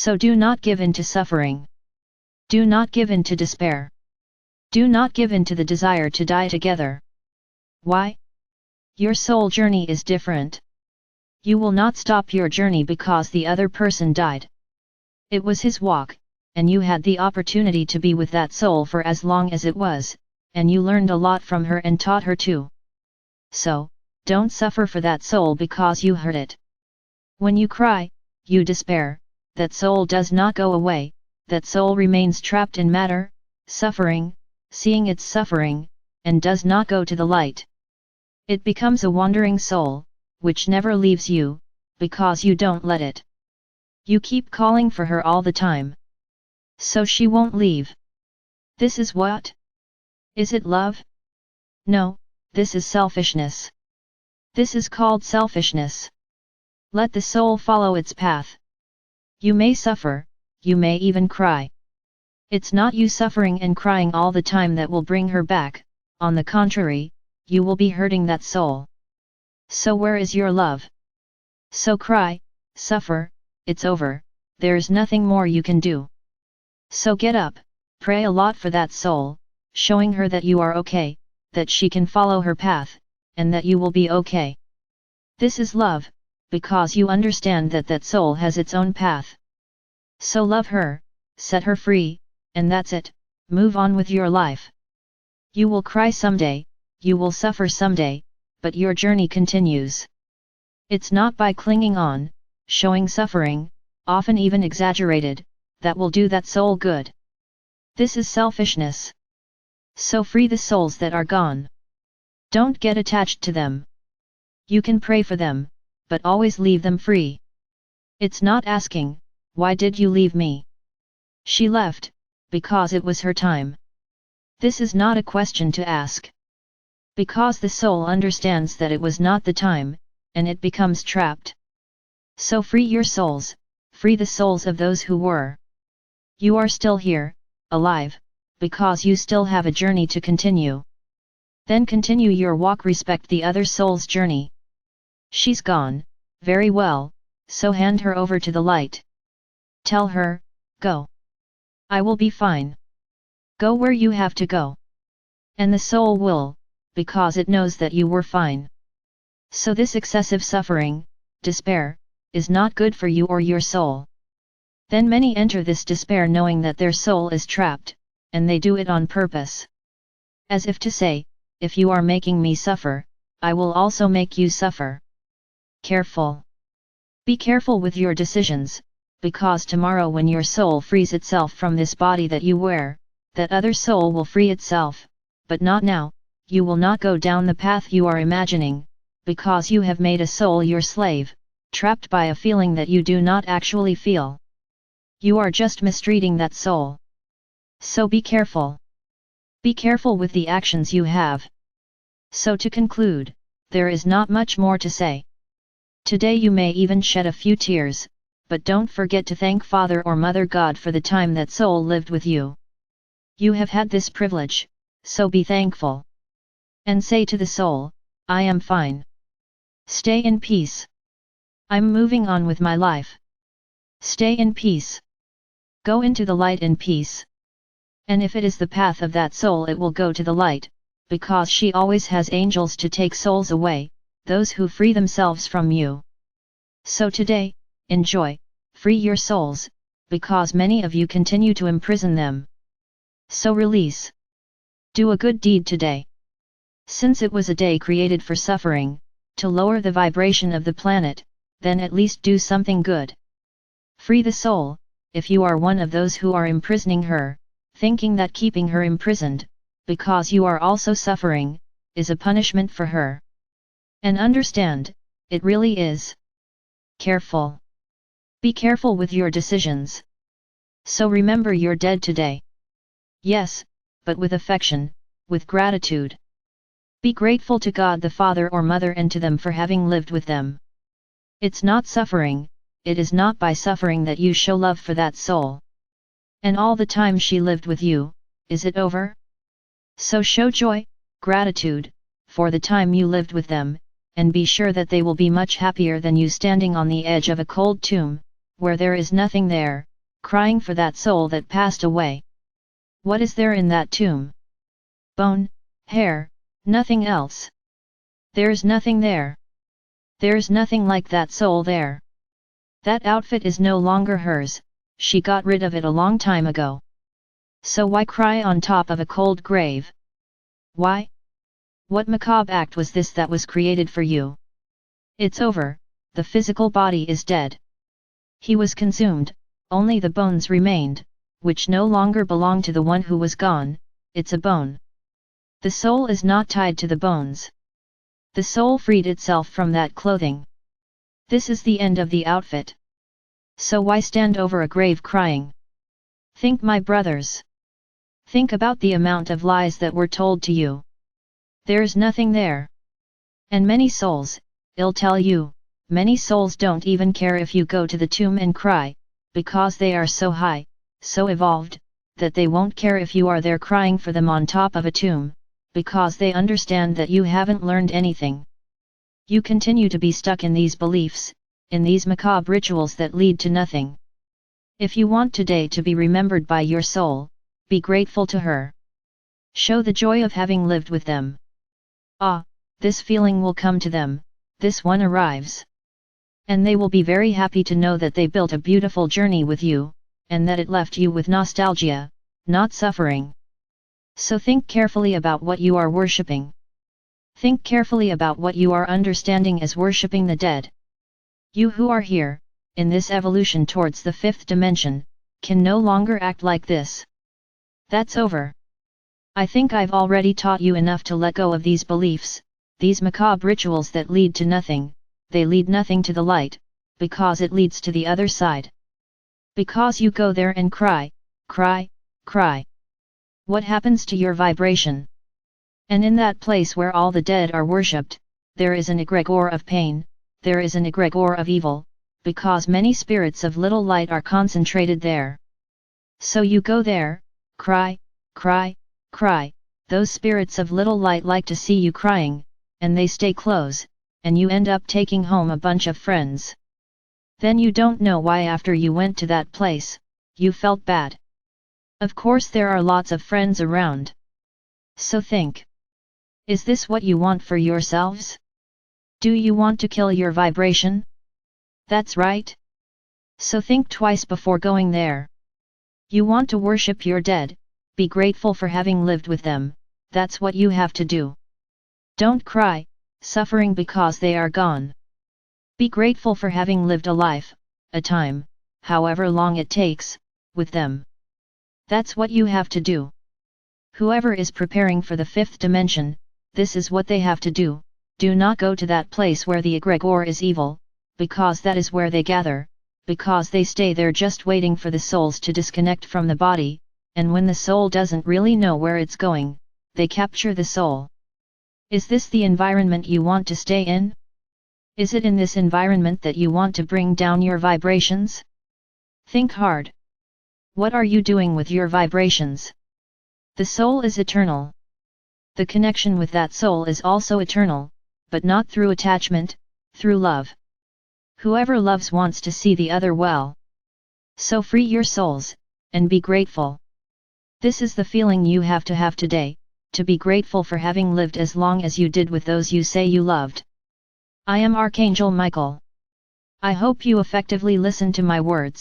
So do not give in to suffering. Do not give in to despair. Do not give in to the desire to die together. Why? Your soul journey is different. You will not stop your journey because the other person died. It was his walk, and you had the opportunity to be with that soul for as long as it was, and you learned a lot from her and taught her too. So, don't suffer for that soul because you hurt it. When you cry, you despair, that soul does not go away, that soul remains trapped in matter, suffering, seeing its suffering, and does not go to the light. It becomes a wandering soul, which never leaves you, because you don't let it. You keep calling for her all the time. So she won't leave. This is what? Is it love? No, this is selfishness. This is called selfishness. Let the soul follow its path. You may suffer, you may even cry. It's not you suffering and crying all the time that will bring her back, on the contrary, you will be hurting that soul. So where is your love? So cry, suffer, it's over, there's nothing more you can do. So get up, pray a lot for that soul, showing her that you are okay, that she can follow her path, and that you will be okay. This is love, because you understand that that soul has its own path. So love her, set her free, and that's it, move on with your life. You will cry someday, you will suffer someday, but your journey continues. It's not by clinging on, showing suffering, often even exaggerated, that will do that soul good. This is selfishness. So free the souls that are gone. Don't get attached to them. You can pray for them, but always leave them free. It's not asking, why did you leave me? She left, because it was her time. This is not a question to ask. Because the soul understands that it was not the time, and it becomes trapped. So free your souls, free the souls of those who were. You are still here, alive, because you still have a journey to continue. Then continue your walk, respect the other soul's journey. She's gone, very well, so hand her over to the light. Tell her, go. I will be fine. Go where you have to go. And the soul will, because it knows that you were fine. So this excessive suffering, despair, is not good for you or your soul. Then many enter this despair knowing that their soul is trapped, and they do it on purpose. As if to say, if you are making me suffer, I will also make you suffer. Careful. Be careful with your decisions, because tomorrow when your soul frees itself from this body that you wear, that other soul will free itself, but not now, you will not go down the path you are imagining, because you have made a soul your slave, trapped by a feeling that you do not actually feel. You are just mistreating that soul. So be careful. Be careful with the actions you have. So to conclude, there is not much more to say. Today you may even shed a few tears, but don't forget to thank Father or Mother God for the time that soul lived with you. You have had this privilege, so be thankful. And say to the soul, I am fine. Stay in peace. I'm moving on with my life. Stay in peace. Go into the light in peace. And if it is the path of that soul, it will go to the light, because she always has angels to take souls away, those who free themselves from you. So today, enjoy, free your souls, because many of you continue to imprison them. So release. Do a good deed today. Since it was a day created for suffering, to lower the vibration of the planet, then at least do something good. Free the soul, if you are one of those who are imprisoning her, thinking that keeping her imprisoned, because you are also suffering, is a punishment for her. And understand, it really is. Careful. Be careful with your decisions. So remember you're dead today. Yes, but with affection, with gratitude. Be grateful to God the Father or Mother and to them for having lived with them. It's not suffering, it is not by suffering that you show love for that soul. And all the time she lived with you, is it over? So show joy, gratitude, for the time you lived with them, and be sure that they will be much happier than you standing on the edge of a cold tomb, where there is nothing there, crying for that soul that passed away. What is there in that tomb? Bone, hair, nothing else. There's nothing there. There's nothing like that soul there. That outfit is no longer hers, she got rid of it a long time ago. So why cry on top of a cold grave? Why? What macabre act was this that was created for you? It's over, the physical body is dead. He was consumed, only the bones remained, which no longer belong to the one who was gone, it's a bone. The soul is not tied to the bones. The soul freed itself from that clothing. This is the end of the outfit. So why stand over a grave crying? Think, my brothers. Think about the amount of lies that were told to you. There's nothing there. And many souls, I'll tell you, many souls don't even care if you go to the tomb and cry, because they are so high, so evolved, that they won't care if you are there crying for them on top of a tomb, because they understand that you haven't learned anything. You continue to be stuck in these beliefs, in these macabre rituals that lead to nothing. If you want today to be remembered by your soul, be grateful to her. Show the joy of having lived with them. Ah, this feeling will come to them, this one arrives. And they will be very happy to know that they built a beautiful journey with you, and that it left you with nostalgia, not suffering. So think carefully about what you are worshipping. Think carefully about what you are understanding as worshipping the dead. You who are here, in this evolution towards the fifth dimension, can no longer act like this. That's over. I think I've already taught you enough to let go of these beliefs, these macabre rituals that lead to nothing, they lead nothing to the light, because it leads to the other side. Because you go there and cry, cry, cry. What happens to your vibration? And in that place where all the dead are worshipped, there is an egregore of pain, there is an egregore of evil, because many spirits of little light are concentrated there. So you go there, cry, cry, cry, those spirits of little light like to see you crying, and they stay close, and you end up taking home a bunch of friends. Then you don't know why after you went to that place, you felt bad. Of course there are lots of friends around. So think. Is this what you want for yourselves? Do you want to kill your vibration? That's right. So think twice before going there. You want to worship your dead, be grateful for having lived with them, that's what you have to do. Don't cry, suffering because they are gone. Be grateful for having lived a life, a time, however long it takes, with them. That's what you have to do. Whoever is preparing for the fifth dimension, this is what they have to do. Do not go to that place where the egregore is evil, because that is where they gather, because they stay there just waiting for the souls to disconnect from the body, and when the soul doesn't really know where it's going, they capture the soul. Is this the environment you want to stay in? Is it in this environment that you want to bring down your vibrations? Think hard. What are you doing with your vibrations? The soul is eternal. The connection with that soul is also eternal, but not through attachment, through love. Whoever loves wants to see the other well. So free your souls, and be grateful. This is the feeling you have today, to be grateful for having lived as long as you did with those you say you loved. I am Archangel Michael. I hope you effectively listen to my words.